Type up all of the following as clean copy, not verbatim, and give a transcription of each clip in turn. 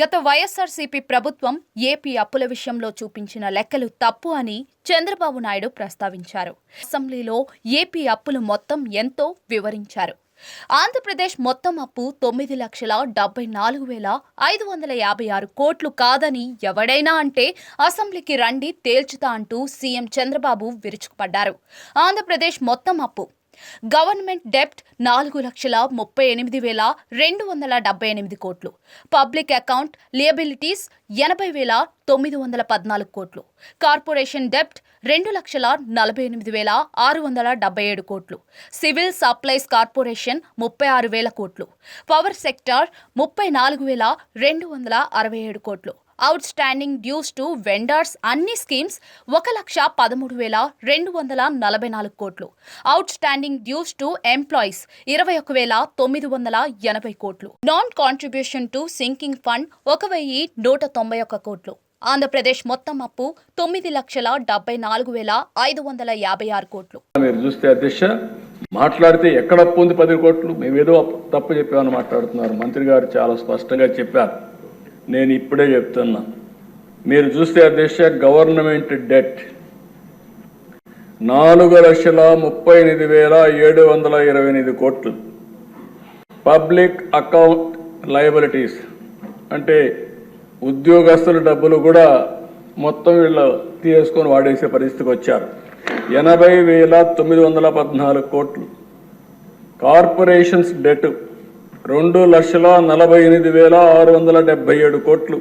గత వైఎస్ఆర్సీపీ ప్రభుత్వం ఏపీ అప్పుల విషయంలో చూపించిన లెక్కలు తప్పు అని చంద్రబాబు నాయుడు ప్రస్తావించారు. అసెంబ్లీలో ఏపీ అప్పులు మొత్తం ఎంతో వివరించారు. ఆంధ్రప్రదేశ్ మొత్తం అప్పు 9,74,556 కోట్లు కాదని ఎవడైనా అంటే అసెంబ్లీకి రండి తేల్చుతా అంటూ సీఎం చంద్రబాబు విరుచుకుపడ్డారు. ఆంధ్రప్రదేశ్ మొత్తం అప్పు గవర్నమెంట్ డెప్ట్ 4,38,278 కోట్లు, పబ్లిక్ అకౌంట్ లియబిలిటీస్ 80,914 కోట్లు, కార్పొరేషన్ డెప్ట్ 2,48,677 కోట్లు, సివిల్ సప్లైస్ కార్పొరేషన్ 36,000 కోట్లు, పవర్ సెక్టార్ 34,267 కోట్లు, outstanding dues to vendors అన్ని స్కీమ్స్ 1,13,244 కోట్లు, outstanding dues to employees 21,980 కోట్లు, non contribution to sinking fund 1,191 కోట్లు. ఆంధ్రప్రదేశ్ మొత్తం అప్పు 9,74,556 కోట్లు. మీరు చూస్తే అధ్యక్ష మాట్లాడితే ఎక్కడ అప్పు ఉంది 10 కోట్లు, మేమేదో తప్పు చెప్పామని మాట్లాడుతున్నారు. మంత్రి గారు చాలా స్పష్టంగా చెప్పారు. నేను ఇప్పుడే చెప్తున్నా, మీరు చూస్తే అధ్యక్ష గవర్నమెంట్ డెట్ 4,38,728 కోట్లు, పబ్లిక్ అకౌంట్ లయబిలిటీస్ అంటే ఉద్యోగస్తుల డబ్బులు కూడా మొత్తం వీళ్ళు తీసుకొని వాడేసే పరిస్థితికి వచ్చారు, 80,914 కోట్లు, కార్పొరేషన్స్ డెట్ 2,48,677 కోట్లు,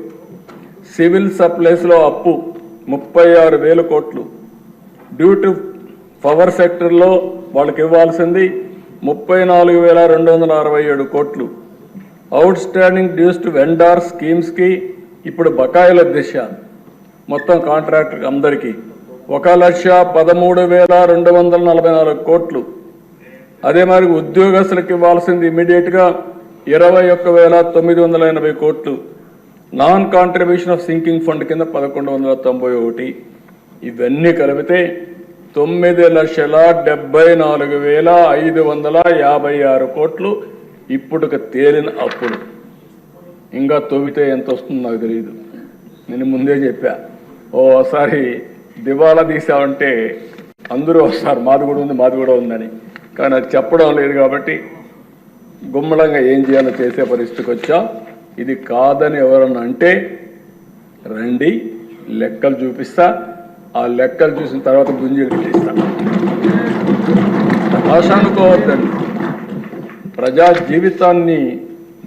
సివిల్ సప్లైస్లో అప్పు 36,000 కోట్లు, డ్యూ టు పవర్ సెక్టర్లో వాళ్ళకి ఇవ్వాల్సింది 34,267 కోట్లు, outstanding dues to vendor స్కీమ్స్కి ఇప్పుడు బకాయిల దిశ మొత్తం కాంట్రాక్టర్ అందరికీ 1,13,244 కోట్లు. అదే మరి ఉద్యోగస్తులకు ఇవ్వాల్సింది ఇమీడియట్గా 21,980 కోట్లు, non contribution of sinking fund కింద 1,191. ఇవన్నీ కలిపితే 9,74,556 కోట్లు ఇప్పుడు తేలిన అప్పులు. ఇంకా తవ్వితే ఎంత వస్తుందో నాకు తెలియదు. నేను ముందే చెప్పా, ఓసారి దివాలా తీసామంటే అందరూ వస్తారు, మాది కూడా ఉందని. కానీ అది చెప్పడం లేదు కాబట్టి గుమ్మడంగా ఏం చేయాలో చేసే పరిస్థితికి వచ్చా. ఇది కాదని ఎవరన్నా అంటే రండి, లెక్కలు చూపిస్తా. ఆ లెక్కలు చూసిన తర్వాత గుంజీలు తీస్తా. ఆశ అనుకోవద్దండి, ప్రజా జీవితాన్ని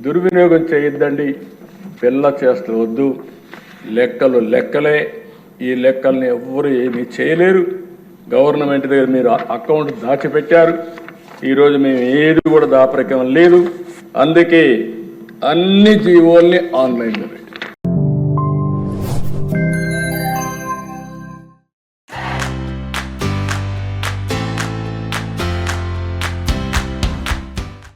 దుర్వినియోగం చేయొద్దండి, పిల్ల చేస్తూ వద్దు. లెక్కలు లెక్కలే, ఈ లెక్కల్ని ఎవ్వరూ ఏమీ చేయలేరు. గవర్నమెంట్ దగ్గర మీరు అకౌంట్ దాచిపెట్టారు, ఈరోజు మేము ఏది కూడా దాపరికం లేదు. అందుకే అన్ని జీవోల్ని ఆన్లైన్లో